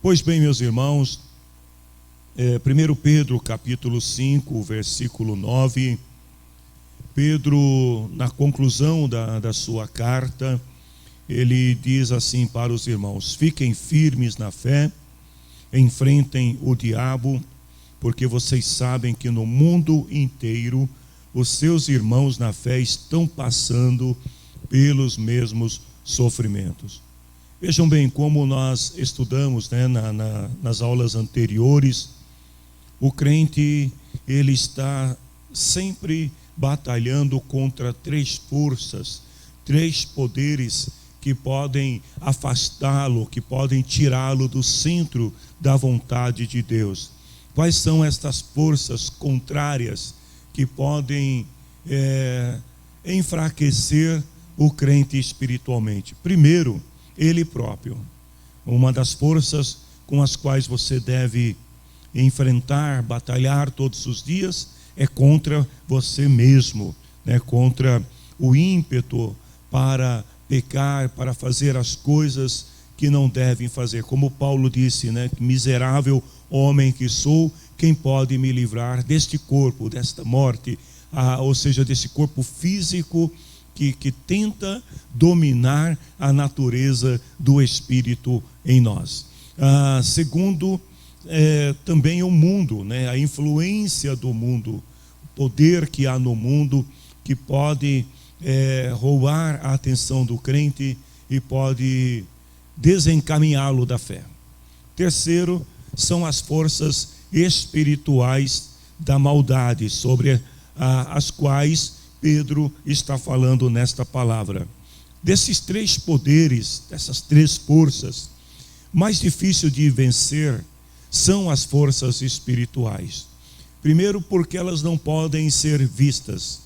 Pois bem, meus irmãos, 1 Pedro capítulo 5, versículo 9, Pedro, na conclusão da sua carta, ele diz assim para os irmãos: fiquem firmes na fé, enfrentem o diabo, porque vocês sabem que no mundo inteiro os seus irmãos na fé estão passando pelos mesmos sofrimentos. Vejam bem, como nós estudamos, nas aulas anteriores, o crente, ele está sempre batalhando contra três forças, três poderes que podem afastá-lo, que podem tirá-lo do centro da vontade de Deus. Quais são estas forças contrárias que podem enfraquecer o crente espiritualmente? Primeiro, ele próprio. Uma das forças com as quais você deve enfrentar, batalhar todos os dias é contra você mesmo, contra o ímpeto para pecar, para fazer as coisas que não devem fazer. Como Paulo disse, miserável homem que sou, quem pode me livrar deste corpo, desta morte, ou seja, desse corpo físico que tenta dominar a natureza do Espírito em nós. Segundo, também o mundo, a influência do mundo, o poder que há no mundo que pode roubar a atenção do crente e pode desencaminhá-lo da fé. Terceiro, são as forças espirituais da maldade, sobre as quais Pedro está falando nesta palavra. Desses três poderes, dessas três forças, mais difícil de vencer são as forças espirituais. Primeiro, porque elas não podem ser vistas,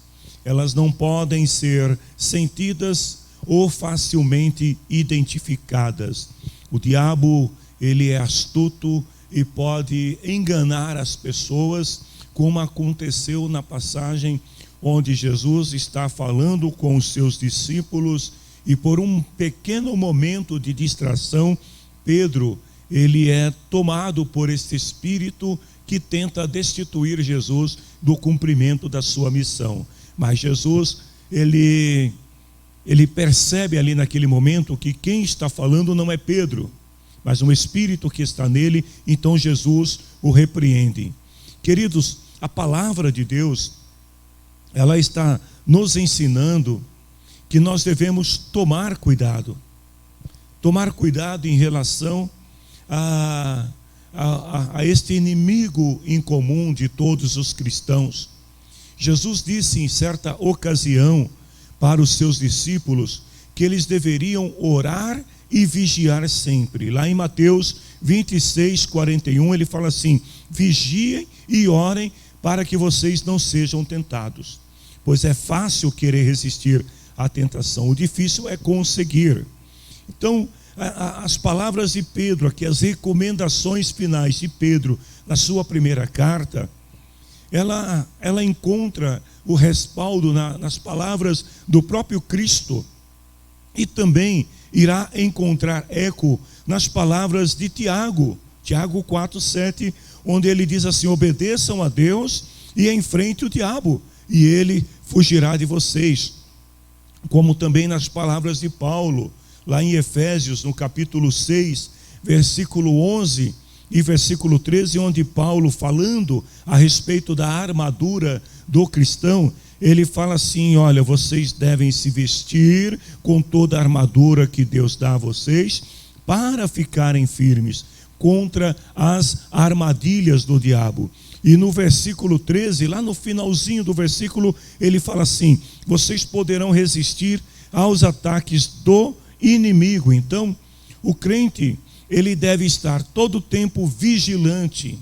elas não podem ser sentidas ou facilmente identificadas. O diabo, ele é astuto e pode enganar as pessoas, como aconteceu na passagem onde Jesus está falando com os seus discípulos e por um pequeno momento de distração, Pedro, ele é tomado por este espírito que tenta destituir Jesus do cumprimento da sua missão. Mas Jesus, ele percebe ali naquele momento que quem está falando não é Pedro, mas um espírito que está nele. Então Jesus o repreende. Queridos, a palavra de Deus, ela está nos ensinando que nós devemos tomar cuidado em relação a este inimigo em comum de todos os cristãos. Jesus disse em certa ocasião para os seus discípulos que eles deveriam orar e vigiar sempre. Lá em Mateus 26, 41, ele fala assim: vigiem e orem para que vocês não sejam tentados. Pois é fácil querer resistir à tentação, o difícil é conseguir. Então, as palavras de Pedro aqui, as recomendações finais de Pedro na sua primeira carta, ela encontra o respaldo nas palavras do próprio Cristo e também irá encontrar eco nas palavras de Tiago 4:7, onde ele diz assim: obedeçam a Deus e enfrente o diabo, e ele fugirá de vocês. Como também nas palavras de Paulo, lá em Efésios, no capítulo 6, versículo 11 e versículo 13, onde Paulo, falando a respeito da armadura do cristão, ele fala assim: olha, vocês devem se vestir com toda a armadura que Deus dá a vocês, para ficarem firmes contra as armadilhas do diabo. E no versículo 13, lá no finalzinho do versículo, ele fala assim: vocês poderão resistir aos ataques do inimigo. Então, o crente, ele deve estar todo o tempo vigilante,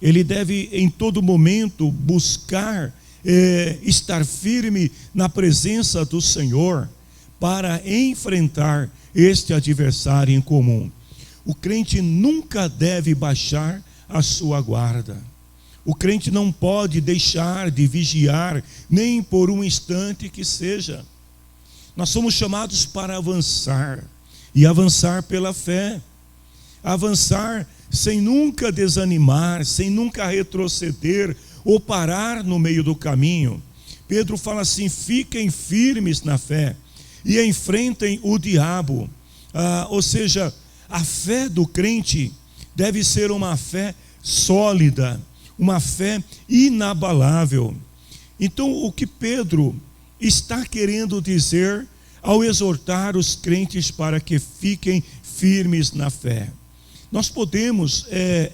ele deve em todo momento buscar estar firme na presença do Senhor para enfrentar este adversário em comum. O crente nunca deve baixar a sua guarda. O crente não pode deixar de vigiar, nem por um instante que seja. Nós somos chamados para avançar, e avançar pela fé. avançar sem nunca desanimar, sem nunca retroceder ou parar no meio do caminho. Pedro fala assim: fiquem firmes na fé e enfrentem o diabo. Ou seja, a fé do crente deve ser uma fé sólida, uma fé inabalável. Então, o que Pedro está querendo dizer ao exortar os crentes para que fiquem firmes na fé? Nós podemos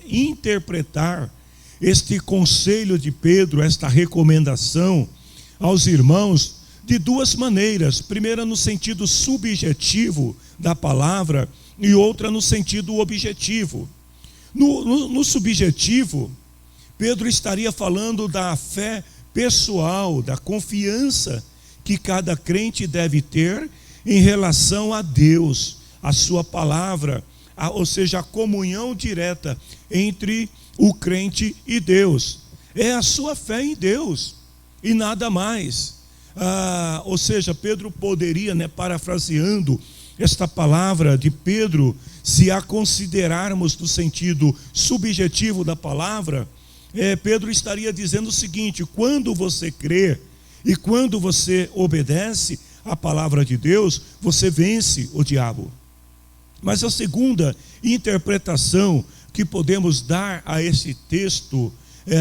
interpretar este conselho de Pedro, esta recomendação aos irmãos, de duas maneiras. Primeira, no sentido subjetivo da palavra, e outra no sentido objetivo. No subjetivo, Pedro estaria falando da fé pessoal, da confiança que cada crente deve ter em relação a Deus, a sua palavra, ou seja, a comunhão direta entre o crente e Deus. É a sua fé em Deus e nada mais. Ou seja, Pedro poderia, parafraseando esta palavra de Pedro, se a considerarmos no sentido subjetivo da palavra, Pedro estaria dizendo o seguinte: quando você crê e quando você obedece à palavra de Deus, você vence o diabo. Mas a segunda interpretação que podemos dar a esse texto,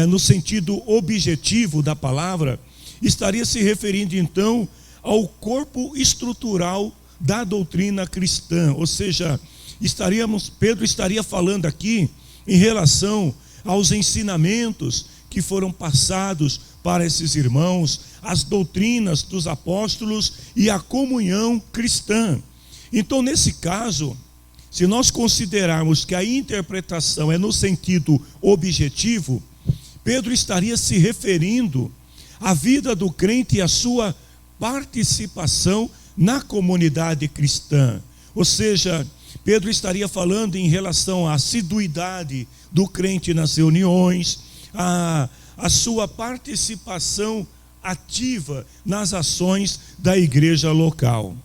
no sentido objetivo da palavra, estaria se referindo então ao corpo estrutural da doutrina cristã. Ou seja, Pedro estaria falando aqui em relação aos ensinamentos que foram passados para esses irmãos, as doutrinas dos apóstolos e a comunhão cristã. Então, nesse caso, se nós considerarmos que a interpretação é no sentido objetivo, Pedro estaria se referindo à vida do crente e à sua participação na comunidade cristã. Ou seja, Pedro estaria falando em relação à assiduidade do crente nas reuniões, a sua participação ativa nas ações da igreja local.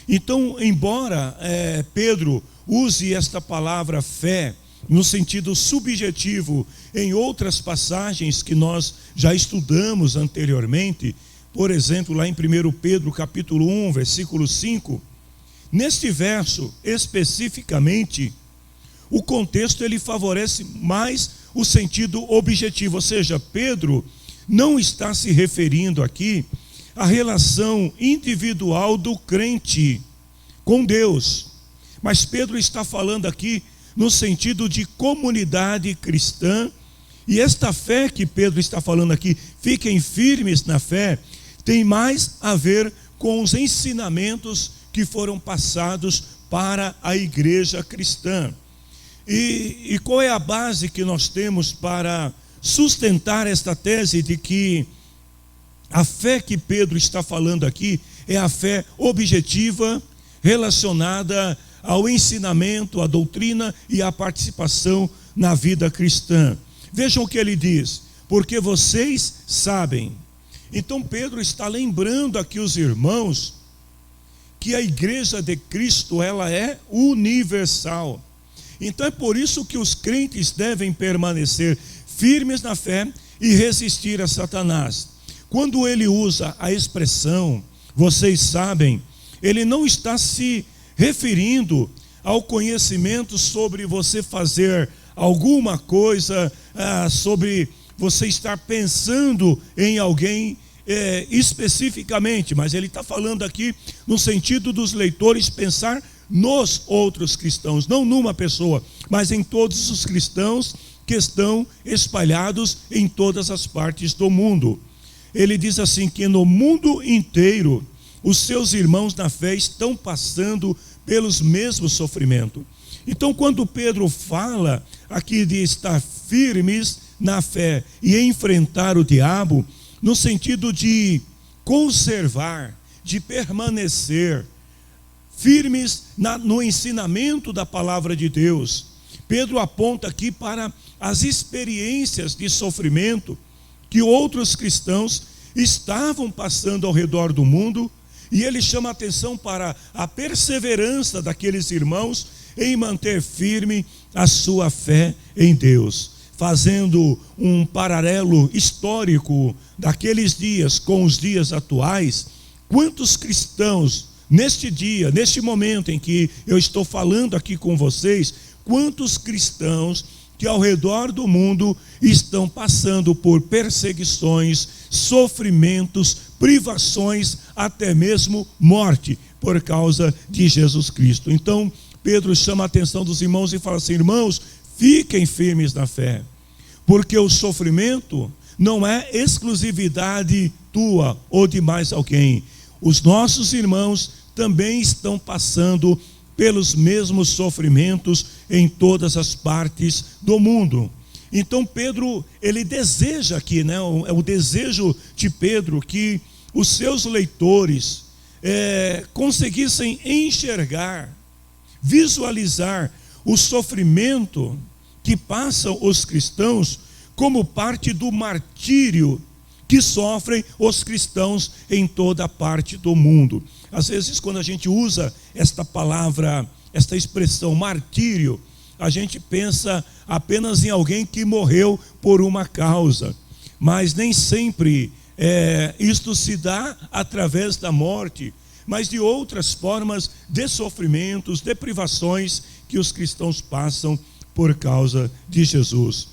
Então, embora Pedro use esta palavra fé no sentido subjetivo em outras passagens que nós já estudamos anteriormente, por exemplo, lá em 1 Pedro capítulo 1, versículo 5, neste verso especificamente, o contexto ele favorece mais o sentido objetivo. Ou seja, Pedro não está se referindo aqui à relação individual do crente com Deus, mas Pedro está falando aqui no sentido de comunidade cristã. E esta fé que Pedro está falando aqui, fiquem firmes na fé, tem mais a ver com os ensinamentos que foram passados para a igreja cristã. E qual é a base que nós temos para sustentar esta tese de que a fé que Pedro está falando aqui é a fé objetiva relacionada ao ensinamento, à doutrina e à participação na vida cristã? Vejam o que ele diz: porque vocês sabem. Então Pedro está lembrando aqui os irmãos que a igreja de Cristo ela é universal. Então é por isso que os crentes devem permanecer firmes na fé e resistir a Satanás. Quando ele usa a expressão vocês sabem, ele não está se referindo ao conhecimento sobre você fazer alguma coisa, sobre você estar pensando em alguém especificamente, mas ele está falando aqui no sentido dos leitores pensar nos outros cristãos, não numa pessoa, mas em todos os cristãos que estão espalhados em todas as partes do mundo. Ele diz assim que no mundo inteiro os seus irmãos na fé estão passando pelos mesmos sofrimentos. Então, quando Pedro fala aqui de estar firmes na fé e enfrentar o diabo, no sentido de conservar, de permanecer firmes no ensinamento da palavra de Deus, Pedro aponta aqui para as experiências de sofrimento que outros cristãos estavam passando ao redor do mundo, e ele chama a atenção para a perseverança daqueles irmãos em manter firme a sua fé em Deus. Fazendo um paralelo histórico daqueles dias com os dias atuais, quantos cristãos neste dia, neste momento em que eu estou falando aqui com vocês, quantos cristãos que ao redor do mundo estão passando por perseguições, sofrimentos, privações, até mesmo morte, por causa de Jesus Cristo. Então, Pedro chama a atenção dos irmãos e fala assim: irmãos, fiquem firmes na fé, porque o sofrimento não é exclusividade tua ou de mais alguém. Os nossos irmãos também estão passando pelos mesmos sofrimentos em todas as partes do mundo. Então Pedro, ele deseja aqui, né, é o desejo de Pedro que os seus leitores conseguissem enxergar, visualizar o sofrimento que passam os cristãos como parte do martírio que sofrem os cristãos em toda parte do mundo. Às vezes, quando a gente usa esta palavra, esta expressão martírio, a gente pensa apenas em alguém que morreu por uma causa, mas nem sempre isto se dá através da morte, mas de outras formas de sofrimentos, de privações que os cristãos passam por causa de Jesus.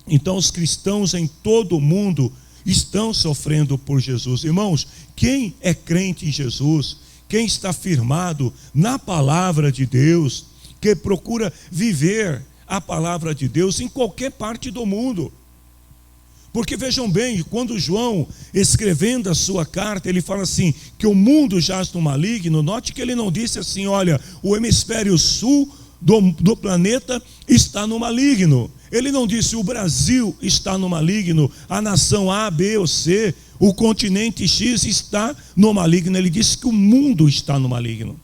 Então os cristãos em todo o mundo estão sofrendo por Jesus. Irmãos, quem é crente em Jesus, quem está firmado na palavra de Deus, que procura viver a palavra de Deus em qualquer parte do mundo. Porque vejam bem, quando João, escrevendo a sua carta, ele fala assim, que o mundo jaz no maligno, note que ele não disse assim, olha, o hemisfério sul do planeta está no maligno. Ele não disse o Brasil está no maligno, a nação A, B ou C, o continente X está no maligno. Ele disse que o mundo está no maligno.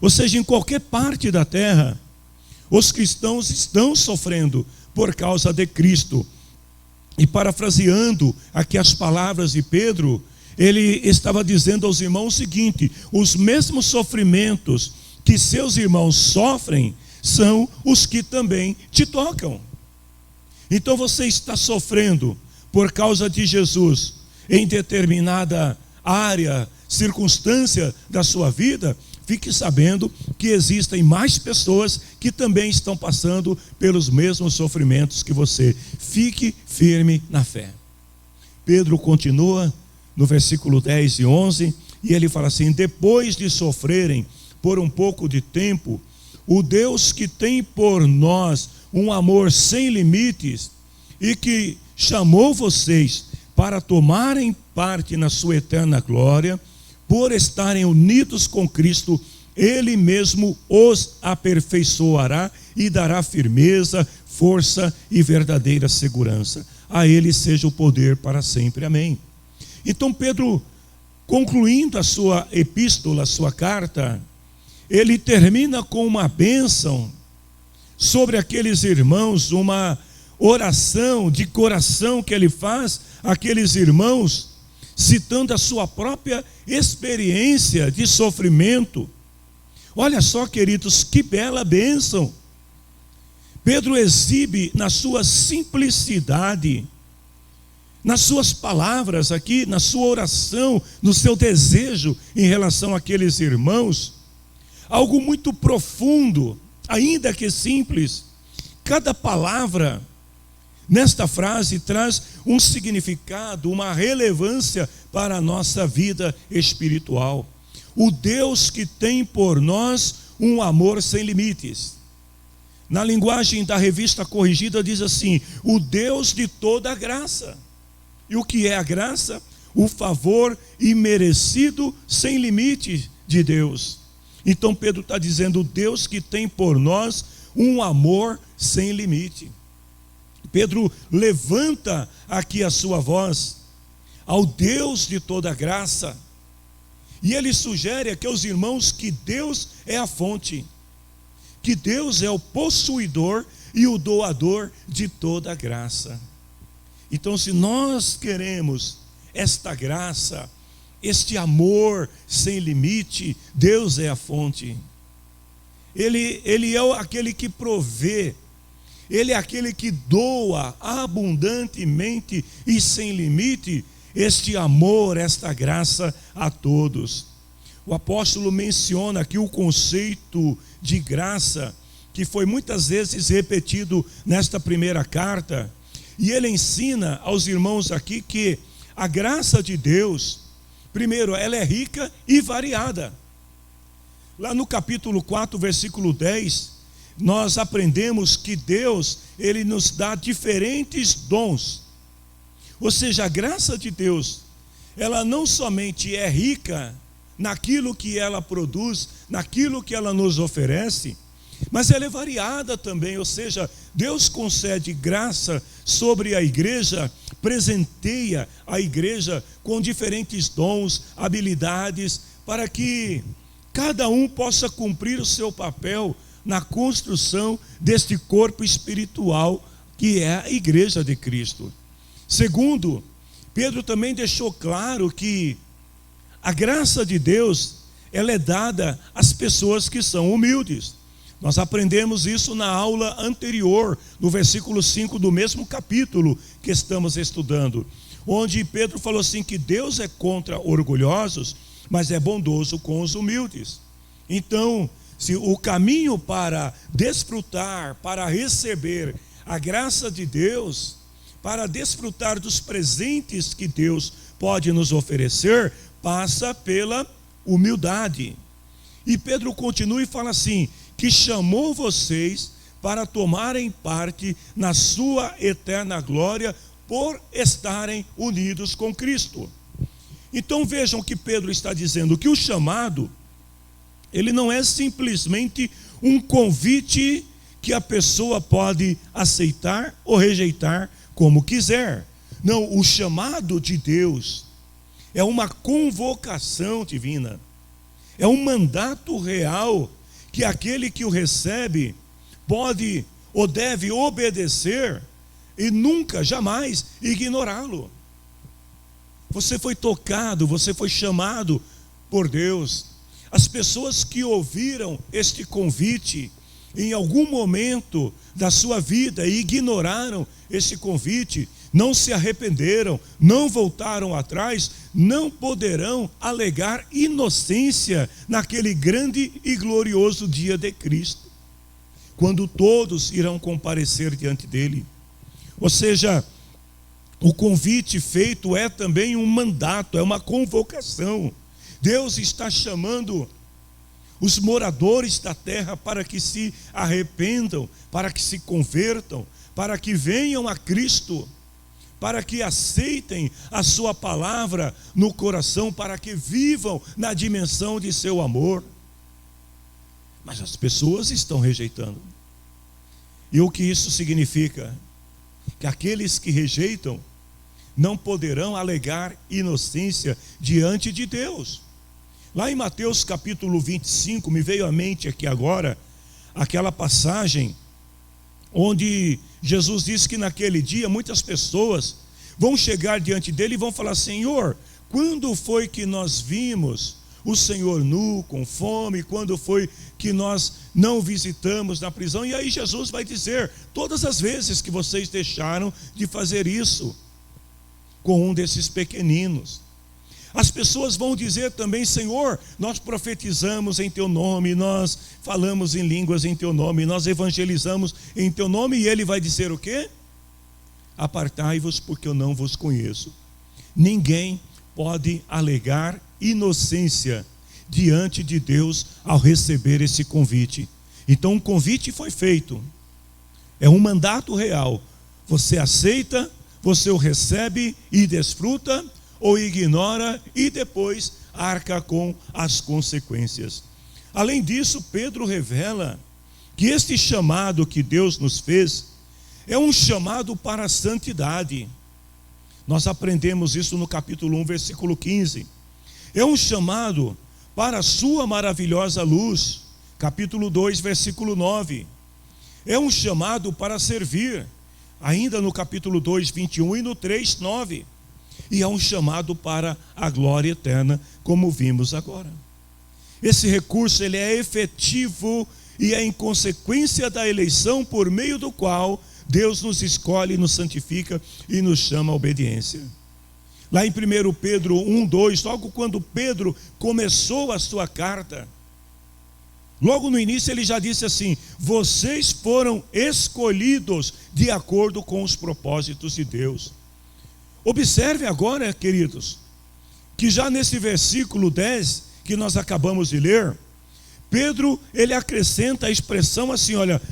Ou seja, em qualquer parte da terra, os cristãos estão sofrendo por causa de Cristo. E parafraseando aqui as palavras de Pedro, ele estava dizendo aos irmãos o seguinte: os mesmos sofrimentos que seus irmãos sofrem são os que também te tocam. Então você está sofrendo por causa de Jesus em determinada área, circunstância da sua vida, fique sabendo que existem mais pessoas que também estão passando pelos mesmos sofrimentos que você. Fique firme na fé. Pedro continua no versículo 10 e 11, e ele fala assim: depois de sofrerem por um pouco de tempo, o Deus que tem por nós um amor sem limites e que chamou vocês para tomarem parte na sua eterna glória, por estarem unidos com Cristo, Ele mesmo os aperfeiçoará e dará firmeza, força e verdadeira segurança. A Ele seja o poder para sempre. Amém. Então Pedro, concluindo a sua epístola, a sua carta, ele termina com uma bênção sobre aqueles irmãos, uma oração de coração que ele faz àqueles irmãos, citando a sua própria experiência de sofrimento. Olha só, queridos, que bela bênção. Pedro exibe na sua simplicidade, nas suas palavras aqui, na sua oração, no seu desejo em relação àqueles irmãos, algo muito profundo, ainda que simples. Cada palavra nesta frase traz um significado, uma relevância para a nossa vida espiritual. O Deus que tem por nós um amor sem limites. Na linguagem da Revista Corrigida diz assim: o Deus de toda graça. E o que é a graça? O favor imerecido sem limite de Deus. Então Pedro está dizendo: o Deus que tem por nós um amor sem limite. Pedro levanta aqui a sua voz ao Deus de toda graça, e ele sugere aqui aos irmãos que Deus é a fonte, que Deus é o possuidor e o doador de toda graça. Então, se nós queremos esta graça, este amor sem limite, Deus é a fonte. Ele é aquele que provê, Ele é aquele que doa abundantemente e sem limite este amor, esta graça a todos. O apóstolo menciona aqui o conceito de graça, que foi muitas vezes repetido nesta primeira carta, e ele ensina aos irmãos aqui que a graça de Deus, primeiro, ela é rica e variada. Lá no capítulo 4, versículo 10, nós aprendemos que Deus, Ele nos dá diferentes dons. Ou seja, a graça de Deus, ela não somente é rica naquilo que ela produz, naquilo que ela nos oferece, mas ela é variada também. Ou seja, Deus concede graça sobre a igreja, presenteia a igreja com diferentes dons, habilidades, para que cada um possa cumprir o seu papel na construção deste corpo espiritual que é a igreja de Cristo. Segundo, Pedro também deixou claro que a graça de Deus, ela é dada às pessoas que são humildes. Nós aprendemos isso na aula anterior, no versículo 5 do mesmo capítulo que estamos estudando, onde Pedro falou assim que Deus é contra orgulhosos, mas é bondoso com os humildes. Então, se o caminho para desfrutar, para receber a graça de Deus, para desfrutar dos presentes que Deus pode nos oferecer, passa pela humildade. E Pedro continua e fala assim, que chamou vocês para tomarem parte na sua eterna glória por estarem unidos com Cristo. Então vejam que Pedro está dizendo que o chamado, ele não é simplesmente um convite que a pessoa pode aceitar ou rejeitar como quiser. Não, o chamado de Deus é uma convocação divina, é um mandato real que aquele que o recebe pode ou deve obedecer e nunca, jamais ignorá-lo. Você foi tocado, você foi chamado por Deus. As pessoas que ouviram este convite em algum momento da sua vida e ignoraram esse convite, não se arrependeram, não voltaram atrás, não poderão alegar inocência naquele grande e glorioso dia de Cristo, quando todos irão comparecer diante dele. Ou seja, o convite feito é também um mandato, é uma convocação. Deus está chamando os moradores da terra para que se arrependam, para que se convertam, para que venham a Cristo, para que aceitem a sua palavra no coração, para que vivam na dimensão de seu amor. Mas as pessoas estão rejeitando. E o que isso significa? Que aqueles que rejeitam não poderão alegar inocência diante de Deus. Lá em Mateus capítulo 25, me veio à mente aqui agora, aquela passagem onde Jesus disse que naquele dia muitas pessoas vão chegar diante dele e vão falar: Senhor, quando foi que nós vimos o Senhor nu, com fome? Quando foi que nós não visitamos na prisão? E aí Jesus vai dizer: todas as vezes que vocês deixaram de fazer isso com um desses pequeninos. As pessoas vão dizer também: Senhor, nós profetizamos em teu nome, nós falamos em línguas em teu nome, nós evangelizamos em teu nome. E ele vai dizer o quê? Apartai-vos, porque eu não vos conheço. Ninguém pode alegar inocência diante de Deus ao receber esse convite. Então um convite foi feito, é um mandato real. Você aceita, você o recebe e desfruta, ou ignora e depois arca com as consequências. Além disso, Pedro revela que este chamado que Deus nos fez é um chamado para a santidade. Nós aprendemos isso no capítulo 1, versículo 15. É um chamado para a sua maravilhosa luz. Capítulo 2, versículo 9. É um chamado para servir. Ainda no capítulo 2, 21 e no 3, 9. E é um chamado para a glória eterna, como vimos agora. Esse recurso, ele é efetivo e é em consequência da eleição por meio do qual Deus nos escolhe, nos santifica e nos chama à obediência. Lá em 1 Pedro 1:2, logo quando Pedro começou a sua carta, logo no início ele já disse assim: vocês foram escolhidos de acordo com os propósitos de Deus. Observe agora, queridos, que já nesse versículo 10 que nós acabamos de ler, Pedro, ele acrescenta a expressão assim: olha,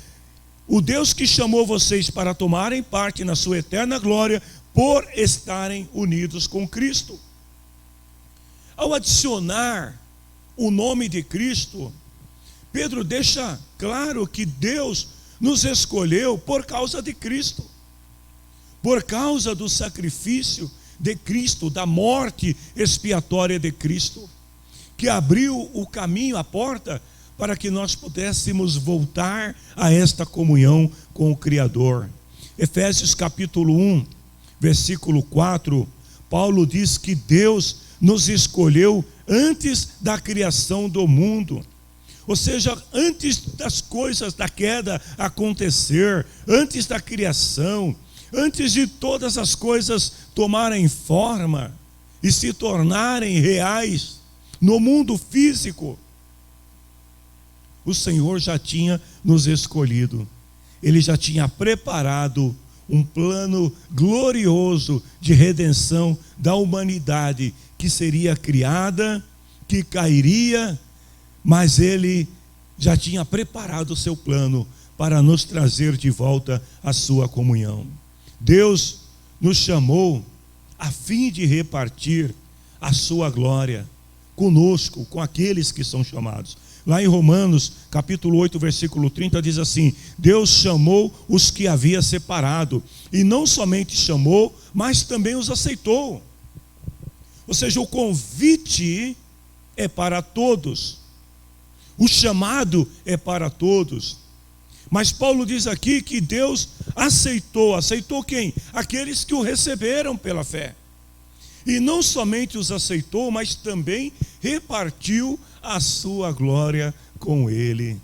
o Deus que chamou vocês para tomarem parte na sua eterna glória, por estarem unidos com Cristo. Ao adicionar o nome de Cristo, Pedro deixa claro que Deus nos escolheu por causa de Cristo, por causa do sacrifício de Cristo, da morte expiatória de Cristo, que abriu o caminho, a porta, para que nós pudéssemos voltar a esta comunhão com o Criador. Efésios capítulo 1, versículo 4, Paulo diz que Deus nos escolheu antes da criação do mundo. Ou seja, antes das coisas da queda acontecer, antes da criação, antes de todas as coisas tomarem forma e se tornarem reais no mundo físico, o Senhor já tinha nos escolhido. Ele já tinha preparado um plano glorioso de redenção da humanidade, que seria criada, que cairia, mas Ele já tinha preparado o seu plano para nos trazer de volta à sua comunhão. Deus nos chamou a fim de repartir a sua glória conosco, com aqueles que são chamados. Lá em Romanos, capítulo 8, versículo 30, diz assim: Deus chamou os que havia separado, e não somente chamou, mas também os aceitou. Ou seja, o convite é para todos, o chamado é para todos. Mas Paulo diz aqui que Deus aceitou quem? Aqueles que o receberam pela fé. E não somente os aceitou, mas também repartiu a sua glória com ele.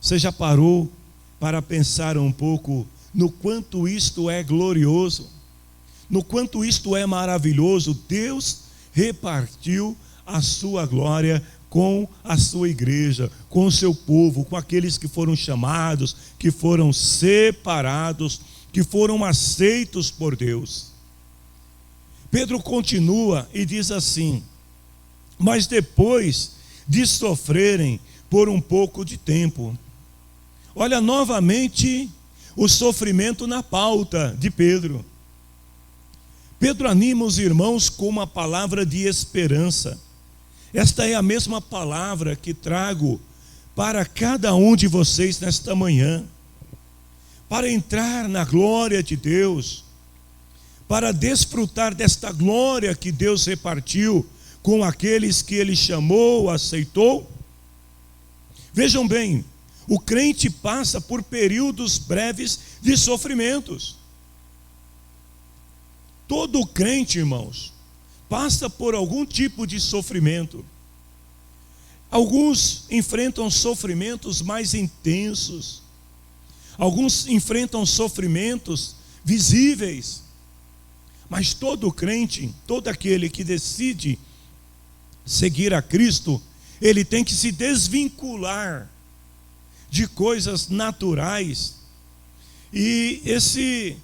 Você já parou para pensar um pouco no quanto isto é glorioso, no quanto isto é maravilhoso? Deus repartiu a sua glória com a sua igreja, com o seu povo, com aqueles que foram chamados, que foram separados, que foram aceitos por Deus. Pedro continua e diz assim: mas depois de sofrerem por um pouco de tempo. Olha novamente o sofrimento na pauta de Pedro. Pedro anima os irmãos com uma palavra de esperança. Esta é a mesma palavra que trago para cada um de vocês nesta manhã, para entrar na glória de Deus, para desfrutar desta glória que Deus repartiu com aqueles que Ele chamou, aceitou. Vejam bem, o crente passa por períodos breves de sofrimentos. Todo crente, irmãos, passa por algum tipo de sofrimento. Alguns enfrentam sofrimentos mais intensos. Alguns enfrentam sofrimentos visíveis. Mas todo crente, todo aquele que decide seguir a Cristo, ele tem que se desvincular de coisas naturais. E esse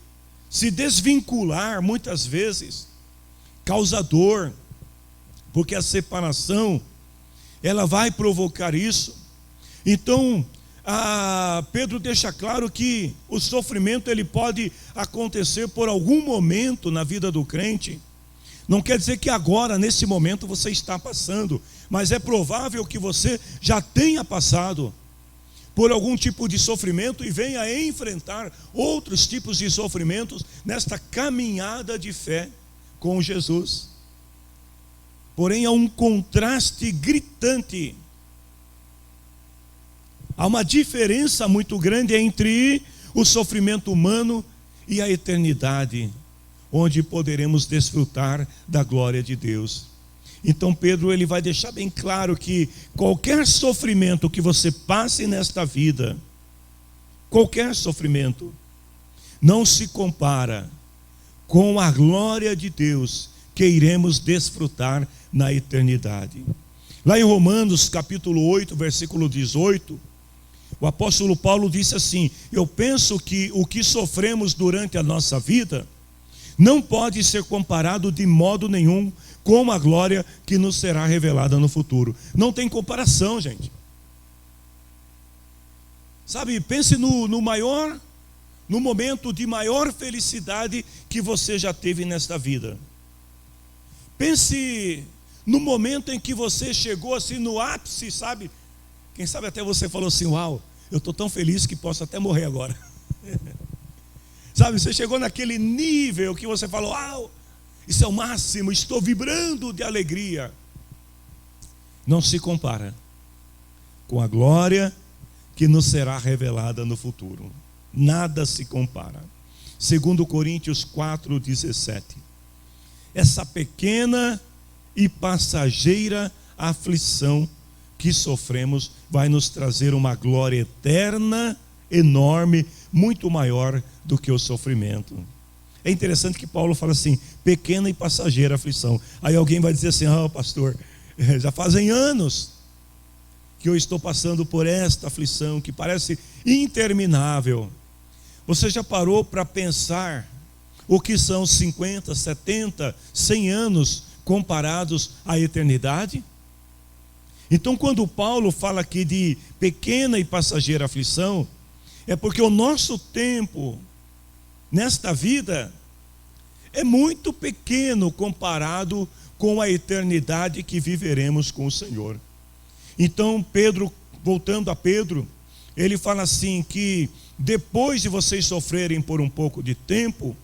se desvincular, muitas vezes, causa dor, porque a separação, ela vai provocar isso. Então, Pedro deixa claro que o sofrimento ele pode acontecer por algum momento na vida do crente. Não quer dizer que agora, nesse momento, você está passando, mas é provável que você já tenha passado por algum tipo de sofrimento e venha a enfrentar outros tipos de sofrimentos nesta caminhada de fé com Jesus. Porém, há um contraste gritante. Há uma diferença muito grande entre o sofrimento humano e a eternidade, onde poderemos desfrutar da glória de Deus. Então Pedro ele vai deixar bem claro que qualquer sofrimento que você passe nesta vida, qualquer sofrimento, não se compara com a glória de Deus que iremos desfrutar na eternidade. Lá em Romanos capítulo 8, versículo 18, o apóstolo Paulo disse assim: eu penso que o que sofremos durante a nossa vida não pode ser comparado de modo nenhum com a glória que nos será revelada no futuro. Não tem comparação, gente. Sabe, pense no momento de maior felicidade que você já teve nesta vida. Pense no momento em que você chegou assim no ápice, sabe? Quem sabe até você falou assim: uau, eu estou tão feliz que posso até morrer agora. Sabe, você chegou naquele nível que você falou: uau, isso é o máximo, estou vibrando de alegria. Não se compara com a glória que nos será revelada no futuro. Nada se compara. 2 Coríntios 4:17. Essa pequena e passageira aflição que sofremos vai nos trazer uma glória eterna, enorme, muito maior do que o sofrimento. É interessante que Paulo fala assim: pequena e passageira aflição. Aí alguém vai dizer assim: pastor, já fazem anos que eu estou passando por esta aflição que parece interminável. Você já parou para pensar o que são 50, 70, 100 anos comparados à eternidade? Então, quando Paulo fala aqui de pequena e passageira aflição, é porque o nosso tempo nesta vida é muito pequeno comparado com a eternidade que viveremos com o Senhor. Então Pedro, voltando a Pedro, ele fala assim que depois de vocês sofrerem por um pouco de tempo,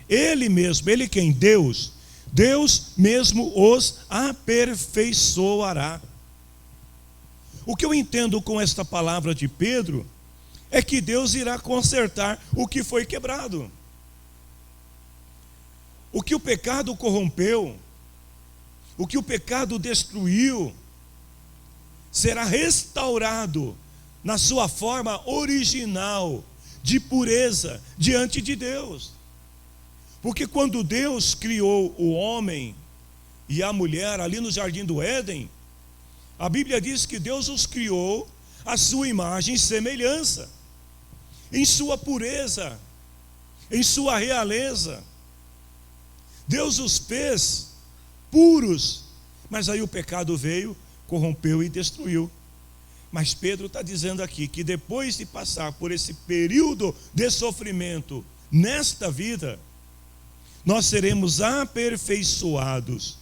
Ele mesmo, Ele quem? Deus mesmo os aperfeiçoará. O que eu entendo com esta palavra de Pedro é que Deus irá consertar o que foi quebrado. O que o pecado corrompeu, o que o pecado destruiu, será restaurado na sua forma original, de pureza, diante de Deus. Porque quando Deus criou o homem e a mulher ali no jardim do Éden, a Bíblia diz que Deus os criou à sua imagem e semelhança, em sua pureza, em sua realeza. Deus os fez puros, mas aí o pecado veio, corrompeu e destruiu. Mas Pedro está dizendo aqui que depois de passar por esse período de sofrimento nesta vida, nós seremos aperfeiçoados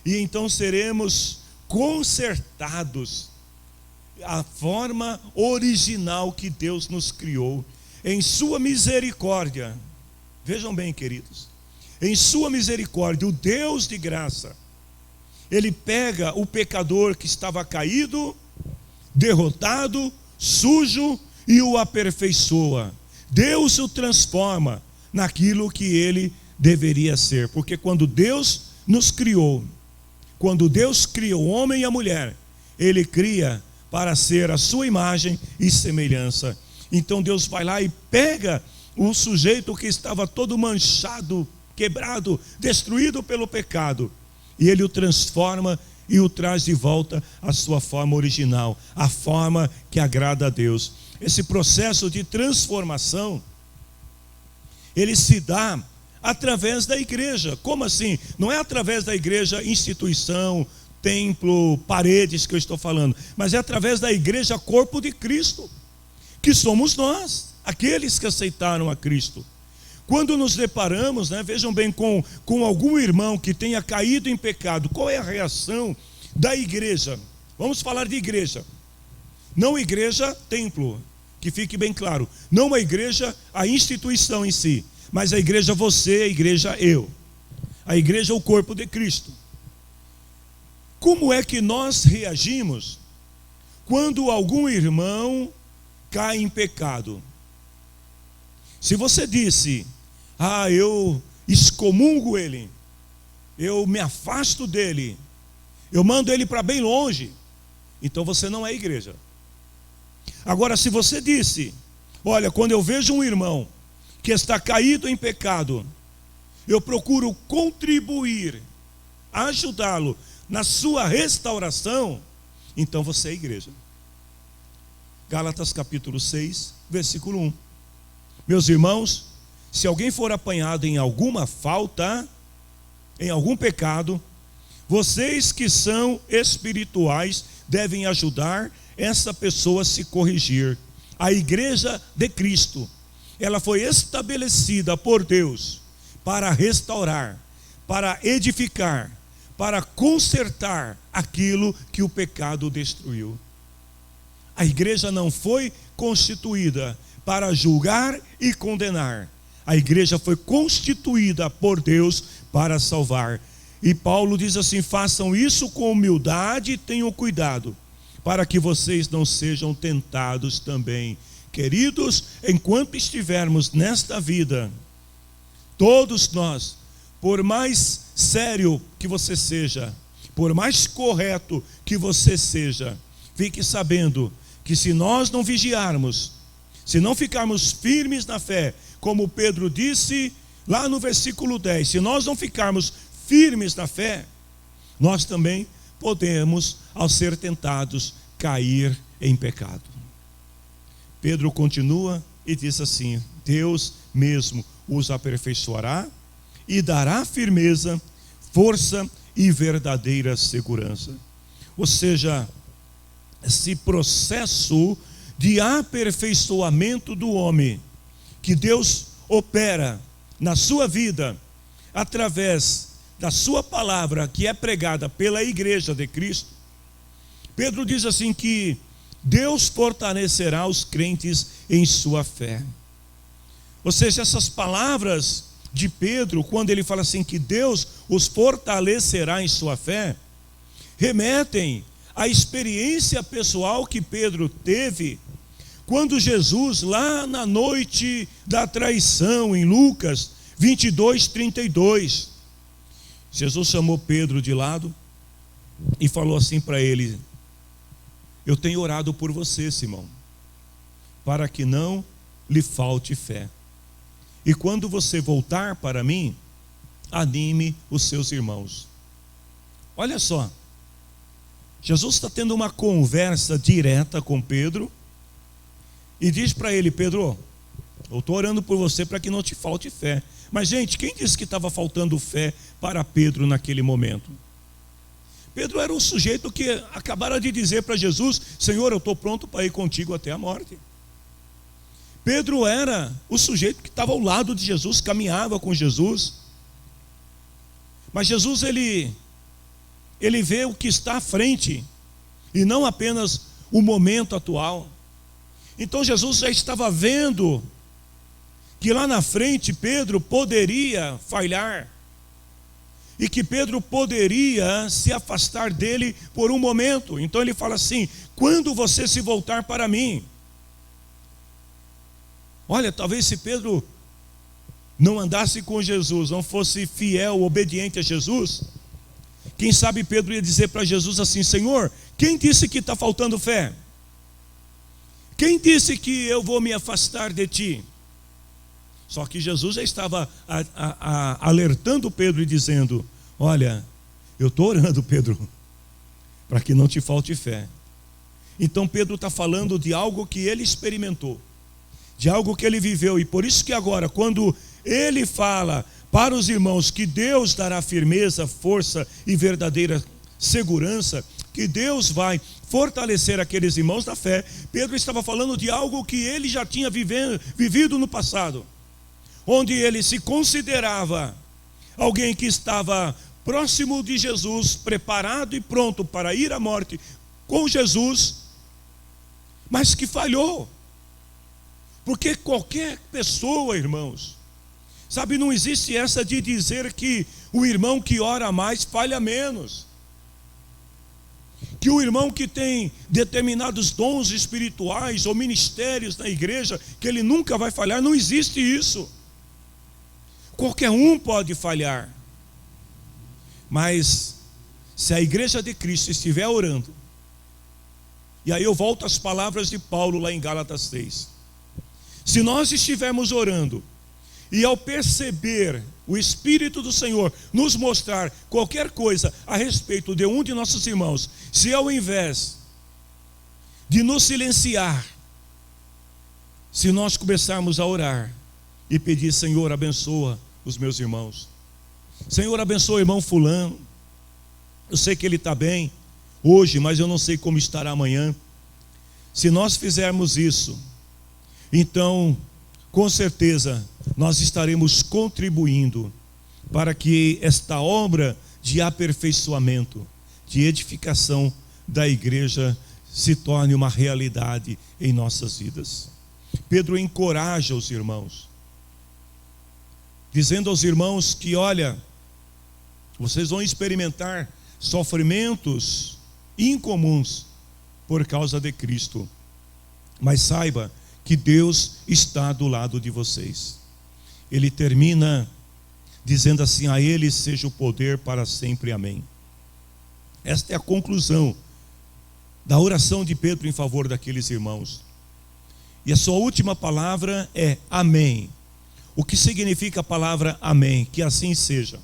e então seremos consertados à forma original que Deus nos criou, em sua misericórdia. Vejam bem, queridos, em sua misericórdia, o Deus de graça, Ele pega o pecador que estava caído, derrotado, sujo, e o aperfeiçoa. Deus o transforma naquilo que ele deveria ser. Porque quando Deus nos criou, quando Deus cria o homem e a mulher, Ele cria para ser a sua imagem e semelhança. Então Deus vai lá e pega o sujeito que estava todo manchado, quebrado, destruído pelo pecado, e Ele o transforma e o traz de volta à sua forma original, a forma que agrada a Deus. Esse processo de transformação, ele se dá através da igreja. Como assim? Não é através da igreja, instituição, templo, paredes que eu estou falando, mas é através da igreja, corpo de Cristo, que somos nós, aqueles que aceitaram a Cristo. Quando nos deparamos, vejam bem, com algum irmão que tenha caído em pecado, qual é a reação da igreja? Vamos falar de igreja, não igreja templo, que fique bem claro, não a igreja, a instituição em si, mas a igreja você, a igreja eu, a igreja o corpo de Cristo. Como é que nós reagimos quando algum irmão cai em pecado? Se você disse: eu excomungo ele, eu me afasto dele, eu mando ele para bem longe, então você não é igreja. Agora, se você disse, olha, quando eu vejo um irmão que está caído em pecado, eu procuro contribuir, ajudá-lo na sua restauração, então você é igreja. Gálatas capítulo 6, versículo 1. Meus irmãos, se alguém for apanhado em alguma falta, em algum pecado, vocês que são espirituais devem ajudar essa pessoa a se corrigir. A igreja de Cristo, ela foi estabelecida por Deus para restaurar, para edificar, para consertar aquilo que o pecado destruiu. A igreja não foi constituída para julgar e condenar. A igreja foi constituída por Deus para salvar. E Paulo diz assim: façam isso com humildade e tenham cuidado, para que vocês não sejam tentados também. Queridos, enquanto estivermos nesta vida, todos nós, por mais sério que você seja, por mais correto que você seja, fique sabendo que se nós não vigiarmos, se não ficarmos firmes na fé, como Pedro disse lá no versículo 10, se nós não ficarmos firmes na fé, nós também podemos, ao ser tentados, cair em pecado. Pedro continua e diz assim: Deus mesmo os aperfeiçoará e dará firmeza, força e verdadeira segurança. Ou seja, esse processo de aperfeiçoamento do homem, que Deus opera na sua vida, através da sua palavra, que é pregada pela igreja de Cristo. Pedro diz assim que Deus fortalecerá os crentes em sua fé. Ou seja, essas palavras de Pedro, quando ele fala assim que Deus os fortalecerá em sua fé, remetem à experiência pessoal que Pedro teve quando Jesus, lá na noite da traição, em Lucas 22, 32, Jesus chamou Pedro de lado e falou assim para ele: eu tenho orado por você, Simão, para que não lhe falte fé. E quando você voltar para mim, anime os seus irmãos. Olha só, Jesus está tendo uma conversa direta com Pedro e diz para ele: Pedro, eu estou orando por você para que não te falte fé. Mas, gente, quem disse que estava faltando fé para Pedro naquele momento? Pedro era um sujeito que acabara de dizer para Jesus: Senhor, eu estou pronto para ir contigo até a morte. Pedro era o sujeito que estava ao lado de Jesus, caminhava com Jesus. Mas Jesus, ele vê o que está à frente e não apenas o momento atual. Então Jesus já estava vendo que lá na frente Pedro poderia falhar e que Pedro poderia se afastar dele por um momento. Então ele fala assim: quando você se voltar para mim. Olha, talvez se Pedro não andasse com Jesus, não fosse fiel, obediente a Jesus, quem sabe Pedro ia dizer para Jesus assim: Senhor, quem disse que está faltando fé? Quem disse que eu vou me afastar de ti? Só que Jesus já estava alertando Pedro e dizendo: olha, eu estou orando, Pedro, para que não te falte fé. Então Pedro está falando de algo que ele experimentou, de algo que ele viveu, e por isso que agora, quando ele fala para os irmãos que Deus dará firmeza, força e verdadeira segurança, que Deus vai fortalecer aqueles irmãos da fé, Pedro estava falando de algo que ele já tinha vivido no passado, onde ele se considerava alguém que estava próximo de Jesus, preparado e pronto para ir à morte com Jesus, mas que falhou. Porque qualquer pessoa, irmãos, sabe, não existe essa de dizer que o irmão que ora mais falha menos, que o irmão que tem determinados dons espirituais ou ministérios na igreja, que ele nunca vai falhar. Não existe isso. Qualquer um pode falhar, mas se a igreja de Cristo estiver orando, e aí eu volto às palavras de Paulo lá em Gálatas 6, se nós estivermos orando, e ao perceber o Espírito do Senhor nos mostrar qualquer coisa a respeito de um de nossos irmãos, se ao invés de nos silenciar, se nós começarmos a orar e pedir: Senhor, abençoa os meus irmãos, Senhor, abençoa o irmão fulano, eu sei que ele está bem hoje, mas eu não sei como estará amanhã. Se nós fizermos isso, então com certeza nós estaremos contribuindo para que esta obra de aperfeiçoamento, de edificação da igreja se torne uma realidade em nossas vidas. Pedro encoraja os irmãos, dizendo aos irmãos que, olha, vocês vão experimentar sofrimentos incomuns por causa de Cristo, mas saiba que Deus está do lado de vocês. Ele termina dizendo assim: a Ele seja o poder para sempre, amém. Esta é a conclusão da oração de Pedro em favor daqueles irmãos. E a sua última palavra é amém. O que significa a palavra amém? Que assim seja.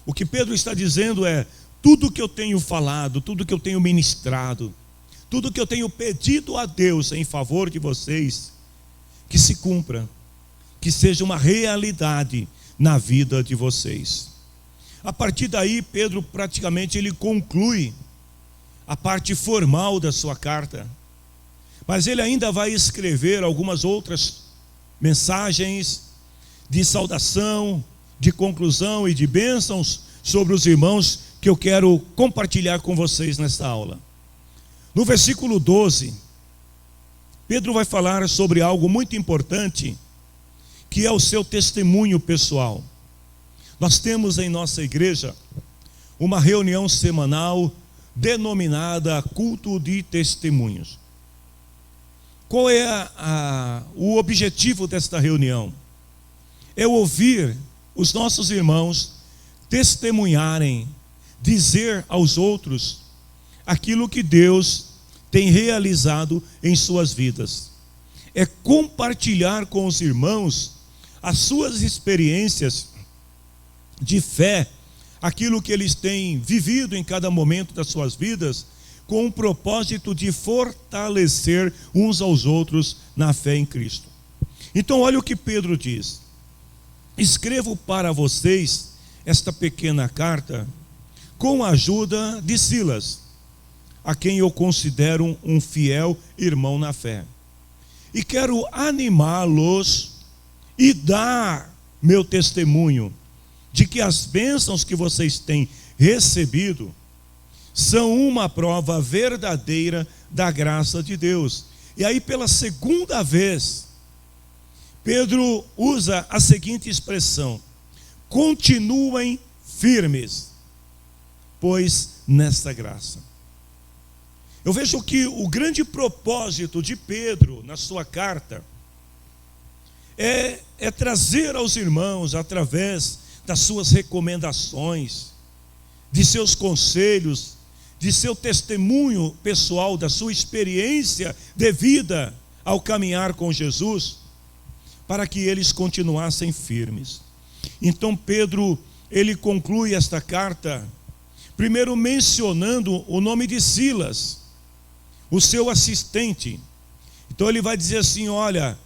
O que Pedro está dizendo é: tudo que eu tenho falado, tudo que eu tenho ministrado, tudo que eu tenho pedido a Deus em favor de vocês, que se cumpra, que seja uma realidade na vida de vocês. A partir daí, Pedro praticamente ele conclui a parte formal da sua carta, mas ele ainda vai escrever algumas outras mensagens de saudação, de conclusão e de bênçãos sobre os irmãos que eu quero compartilhar com vocês nesta aula. No versículo 12, Pedro vai falar sobre algo muito importante, que é o seu testemunho pessoal. Nós temos em nossa igreja uma reunião semanal denominada Culto de Testemunhos. Qual é o objetivo desta reunião? É ouvir os nossos irmãos testemunharem, dizer aos outros aquilo que Deus tem realizado em suas vidas. É compartilhar com os irmãos as suas experiências de fé, aquilo que eles têm vivido em cada momento das suas vidas, com o propósito de fortalecer uns aos outros na fé em Cristo. Então olha o que Pedro diz: escrevo para vocês esta pequena carta com a ajuda de Silas, a quem eu considero um fiel irmão na fé, e quero animá-los e dar meu testemunho de que as bênçãos que vocês têm recebido são uma prova verdadeira da graça de Deus. E aí, pela segunda vez, Pedro usa a seguinte expressão: continuem firmes, pois nesta graça. Eu vejo que o grande propósito de Pedro na sua carta é trazer aos irmãos, através das suas recomendações, de seus conselhos, de seu testemunho pessoal, da sua experiência de vida ao caminhar com Jesus, para que eles continuassem firmes. Então Pedro, ele conclui esta carta, primeiro mencionando o nome de Silas, o seu assistente. Então ele vai dizer assim: olha,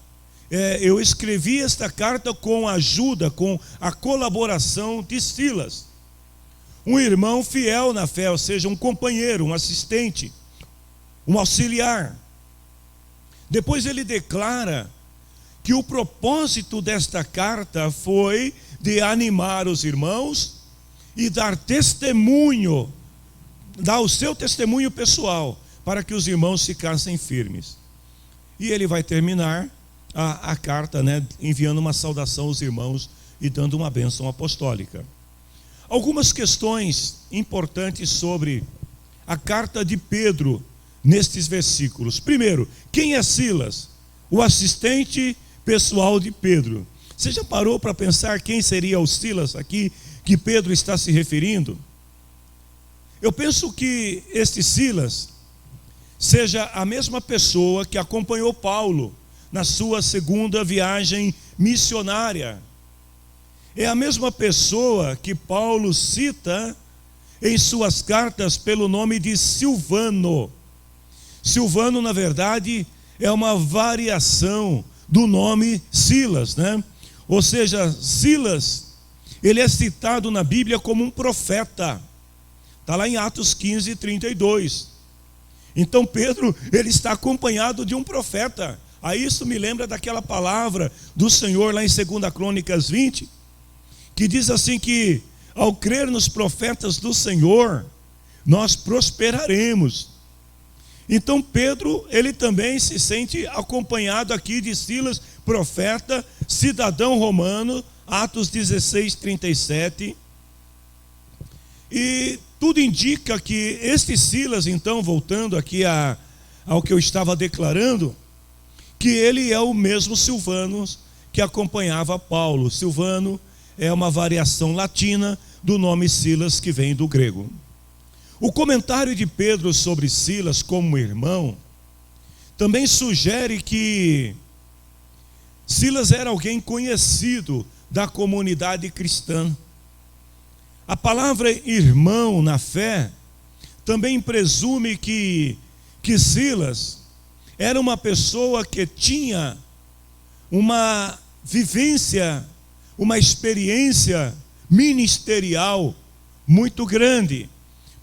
eu escrevi esta carta com a ajuda, com a colaboração de Silas, um irmão fiel na fé, ou seja, um companheiro, um assistente, um auxiliar. Depois ele declara que o propósito desta carta foi de animar os irmãos e dar testemunho, dar o seu testemunho pessoal, para que os irmãos ficassem firmes. E ele vai terminar a carta, enviando uma saudação aos irmãos e dando uma bênção apostólica. Algumas questões importantes sobre a carta de Pedro nestes versículos. Primeiro, quem é Silas? O assistente pessoal de Pedro. Você já parou para pensar quem seria o Silas aqui que Pedro está se referindo? Eu penso que este Silas seja a mesma pessoa que acompanhou Paulo na sua segunda viagem missionária. É a mesma pessoa que Paulo cita em suas cartas pelo nome de Silvano. Silvano, na verdade, é uma variação do nome Silas, né? Ou seja, Silas, ele é citado na Bíblia como um profeta. Está lá em Atos 15, 32. Então Pedro, ele está acompanhado de um profeta. Aí isso me lembra daquela palavra do Senhor lá em 2 Crônicas 20, que diz assim que ao crer nos profetas do Senhor, nós prosperaremos. Então Pedro, ele também se sente acompanhado aqui de Silas, profeta, cidadão romano, Atos 16, 37. E tudo indica que este Silas, então, voltando aqui ao que eu estava declarando, que ele é o mesmo Silvano que acompanhava Paulo. Silvano é uma variação latina do nome Silas, que vem do grego. O comentário de Pedro sobre Silas como irmão também sugere que Silas era alguém conhecido da comunidade cristã. A palavra irmão na fé também presume que Silas era uma pessoa que tinha uma vivência, uma experiência ministerial muito grande.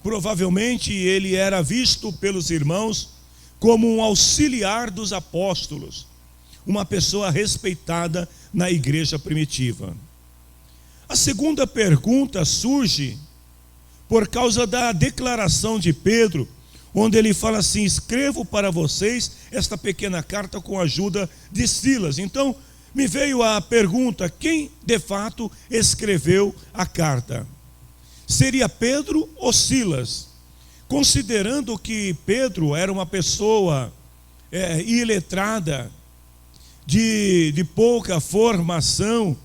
Provavelmente ele era visto pelos irmãos como um auxiliar dos apóstolos, uma pessoa respeitada na igreja primitiva. A segunda pergunta surge por causa da declaração de Pedro, onde ele fala assim: escrevo para vocês esta pequena carta com a ajuda de Silas. Então me veio a pergunta: quem de fato escreveu a carta? Seria Pedro ou Silas? Considerando que Pedro era uma pessoa iletrada, de pouca formação